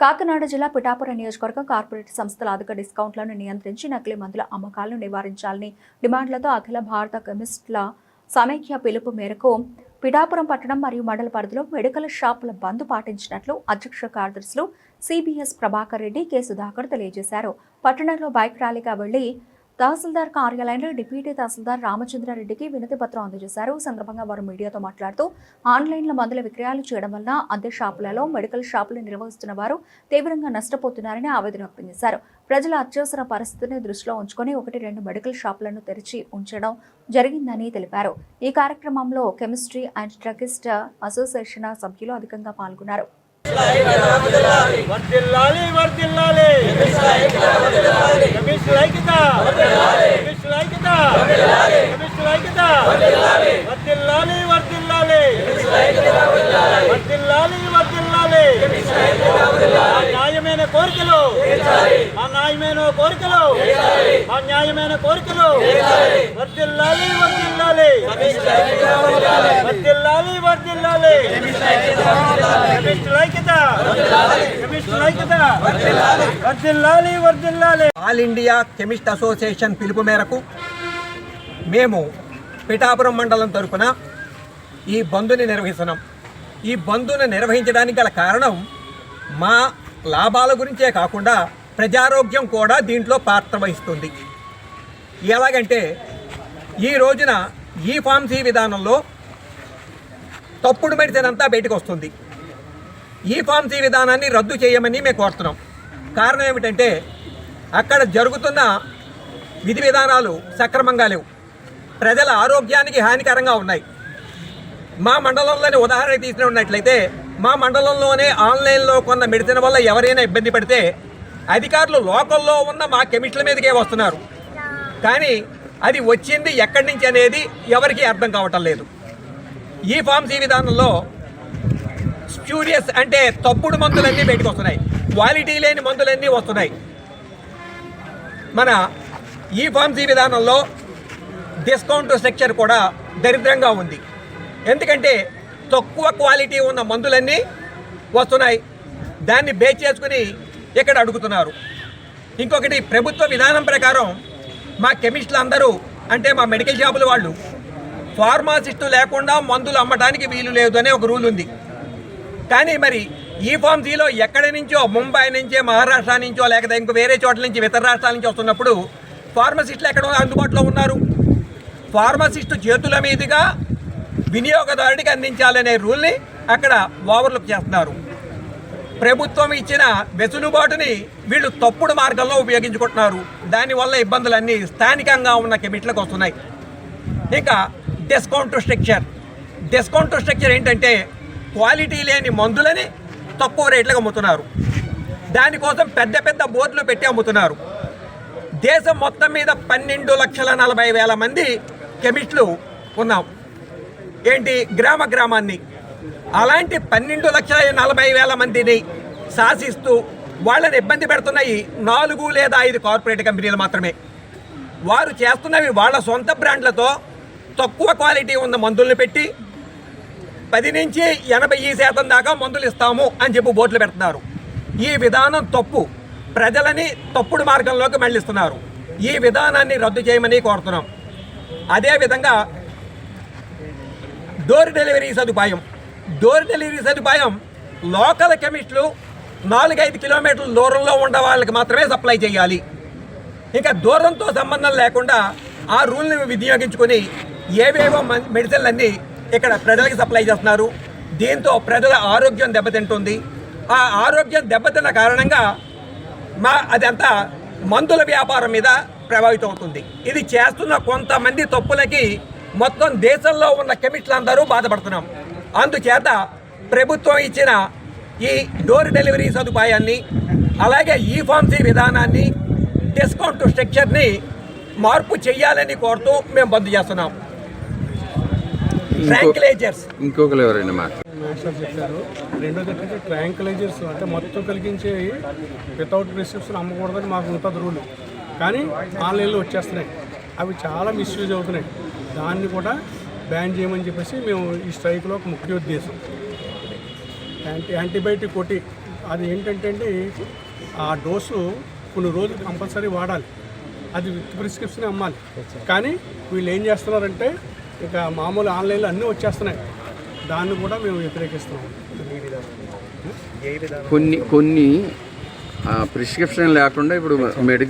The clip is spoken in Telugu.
కాకినాడ జిల్లా పిఠాపురం నియోజకవర్గం కార్పొరేట్ సంస్థల అధిక డిస్కౌంట్లను నియంత్రించి నకిలీ మందుల అమ్మకాలను నివారించాలని డిమాండ్లతో అఖిల భారత కెమిస్టుల సమైక్య పిలుపు మేరకు పిఠాపురం పట్టణం మరియు మండల పరిధిలో మెడికల్ షాపుల బంద్ పాటించినట్లు అధ్యక్ష కార్యదర్శులు సిబిఎస్ ప్రభాకర్ రెడ్డి కె సుధాకర్ తెలియజేశారు. పట్టణంలో బైక్ ర్యాలీగా వెళ్లి తహసీల్దార్ కార్యాలయంలో డిప్యూటీ తహసీల్దార్ రామచంద్రారెడ్డికి వినతి పత్రం అందజేశారు. సందర్భంగా వారు మీడియాతో మాట్లాడుతూ ఆన్లైన్లో మందుల విక్రయాలు చేయడం వల్ల అద్దె షాపులలో మెడికల్ షాపులు నిర్వహిస్తున్న వారు తీవ్రంగా నష్టపోతున్నారని ఆవేదన వ్యక్తం చేశారు. ప్రజల అత్యవసర పరిస్థితిని దృష్టిలో ఉంచుకొని 1-2 మెడికల్ షాపులను తెరిచి ఉంచడం జరిగిందని తెలిపారు. ఈ కార్యక్రమంలో కెమిస్ట్రీ అండ్ డ్రగిస్ట్ అసోసియేషన్ సభ్యులు అధికంగా పాల్గొన్నారు. ఆల్ ఇండియా కెమిస్ట్ అసోసియేషన్ పిలుపు మేరకు మేము పిఠాపురం మండలం తరపున ఈ బంద్ని నిర్వహిస్తున్నాం. ఈ బంద్ను నిర్వహించడానికి గల కారణం మా లాభాల గురించే కాకుండా ప్రజారోగ్యం కూడా దీంట్లో పాత్ర వహిస్తుంది. ఎలాగంటే ఈ రోజున ఈ ఫార్మసీ విధానంలో తప్పుడు మెడిసిన్ అంతా బయటకు వస్తుంది. ఈ ఫార్మసీ విధానాన్ని రద్దు చేయమని మేము కోరుతున్నాం. కారణం ఏమిటంటే అక్కడ జరుగుతున్న విధి విధానాలు సక్రమంగా లేవు, ప్రజల ఆరోగ్యానికి హానికరంగా ఉన్నాయి. మా మండలంలోని ఉదాహరణ తీసుకున్నట్లయితే మా మండలంలోనే ఆన్లైన్లో కొన్న మెడిసిన్ వల్ల ఎవరైనా ఇబ్బంది పడితే అధికారులు లోకల్లో ఉన్న మా కెమిస్టుల మీదకే వస్తున్నారు. కానీ అది వచ్చింది ఎక్కడి నుంచి అనేది ఎవరికీ అర్థం కావటం లేదు. ఈ ఫార్మసీ విధానంలో స్ప్యూరియస్ అంటే తప్పుడు మందులన్నీ బయటకు వస్తున్నాయి, క్వాలిటీ లేని మందులన్నీ వస్తున్నాయి. మన ఈ ఫార్మసీ విధానంలో డిస్కౌంట్ స్ట్రక్చర్ కూడా దరిద్రంగా ఉంది. ఎందుకంటే తక్కువ క్వాలిటీ ఉన్న మందులన్నీ వస్తున్నాయి, దాన్ని బేస్ చేసుకుని ఇక్కడ అడుగుతున్నారు. ఇంకొకటి, ప్రభుత్వ విధానం ప్రకారం మా కెమిస్టులు అందరూ అంటే మా మెడికల్ షాపుల వాళ్ళు ఫార్మాసిస్టు లేకుండా మందులు అమ్మడానికి వీలు లేదు అనే ఒక రూల్ ఉంది. కానీ మరి ఈ ఫార్మసీలో ఎక్కడి నుంచో ముంబై నుంచో మహారాష్ట్ర నుంచో లేకపోతే ఇంకో వేరే చోట్ల నుంచి ఇతర రాష్ట్రాల నుంచి వస్తున్నప్పుడు ఫార్మసిస్టులు ఎక్కడ అందుబాటులో ఉన్నారు? ఫార్మసిస్టు చేతుల మీదుగా వినియోగదారుడికి అందించాలనే రూల్ని అక్కడ ఓవర్లుక్ చేస్తున్నారు. ప్రభుత్వం ఇచ్చిన వెసులుబాటుని వీళ్ళు తప్పుడు మార్గంలో ఉపయోగించుకుంటున్నారు. దానివల్ల ఇబ్బందులన్నీ స్థానికంగా ఉన్న కెమిస్టులకు వస్తున్నాయి. ఇంకా డిస్కౌంట్ స్ట్రక్చర్ ఏంటంటే క్వాలిటీ లేని మందులని తక్కువ రేట్లకు అమ్ముతున్నారు. దానికోసం పెద్ద పెద్ద బోర్డులు పెట్టి అమ్ముతున్నారు. దేశం మొత్తం మీద 12,40,000 మంది కెమిస్టులు ఉన్నాం. ఏంటి గ్రామాన్ని అలాంటి 12,40,000 మందిని శాసిస్తూ వాళ్ళని ఇబ్బంది పెడుతున్నాయి 4 లేదా 5 కార్పొరేట్ కంపెనీలు మాత్రమే. వారు చేస్తున్నవి వాళ్ళ సొంత బ్రాండ్లతో తక్కువ క్వాలిటీ ఉన్న మందులను పెట్టి 10 నుంచి 80% దాకా మందులు ఇస్తాము అని చెప్పి బోర్డులు పెడుతున్నారు. ఈ విధానం తప్పు, ప్రజలని తప్పుడు మార్గంలోకి మళ్లిస్తున్నారు. ఈ విధానాన్ని రద్దు చేయమని కోరుతున్నాం. అదేవిధంగా డోర్ డెలివరీ సదుపాయం లోకల్ కెమిస్టులు 4-5 కిలోమీటర్ల దూరంలో ఉండే వాళ్ళకి మాత్రమే సప్లై చేయాలి. ఇంకా దూరంతో సంబంధం లేకుండా ఆ రూల్ని వినియోగించుకొని ఏవేవో మెడిసిన్లన్నీ ఇక్కడ ప్రజలకి సప్లై చేస్తున్నారు. దీంతో ప్రజల ఆరోగ్యం దెబ్బతింటుంది. ఆ ఆరోగ్యం దెబ్బతిన్న కారణంగా అదంతా మందుల వ్యాపారం మీద ప్రభావితం అవుతుంది. ఇది చేస్తున్న కొంతమంది తప్పులకి మొత్తం దేశంలో ఉన్న కెమిస్టులందరూ బాధపడుతున్నాం. అందుచేత ప్రభుత్వం ఇచ్చిన ఈ డోర్ డెలివరీ సదుపాయాన్ని అలాగే ఈ ఫార్మసీ విధానాన్ని డిస్కౌంట్ స్ట్రక్చర్ని మార్పు చేయాలని కోరుతూ మేము బంద్ చేస్తున్నాం. ఇంకొకరు ఎవరైనా మాస్టర్ చెప్పారు. రెండోది ఏంటంటే ట్రాంక్లైజర్స్ అంటే మొత్తం కలిగించే వితౌట్ ప్రిస్క్రిప్షన్ అమ్మకూడదని మాకు ఉంటుంది రూల్. కానీ ఆన్లైన్లో వచ్చేస్తున్నాయి, అవి చాలా మిస్యూజ్ అవుతున్నాయి. దాన్ని కూడా బ్యాన్ చేయమని చెప్పేసి మేము ఈ స్ట్రైక్లో ఒక ముఖ్య ఉద్దేశం. యాంటీబయాటిక్ కొట్టి అది ఏంటంటే అండి ఆ డోసు కొన్ని రోజులు కంపల్సరీ వాడాలి, అది విత్ ప్రిస్క్రిప్షన్ అమ్మాలి. కానీ వీళ్ళు ఏం చేస్తున్నారంటే ఇక మామూలు ఆన్లైన్లో అన్నీ వచ్చేస్తున్నాయి, దాన్ని కూడా మేము వ్యతిరేకిస్తున్నాం. కొన్ని ప్రిస్క్రిప్షన్ లేకుండా ఇప్పుడు మెడికల్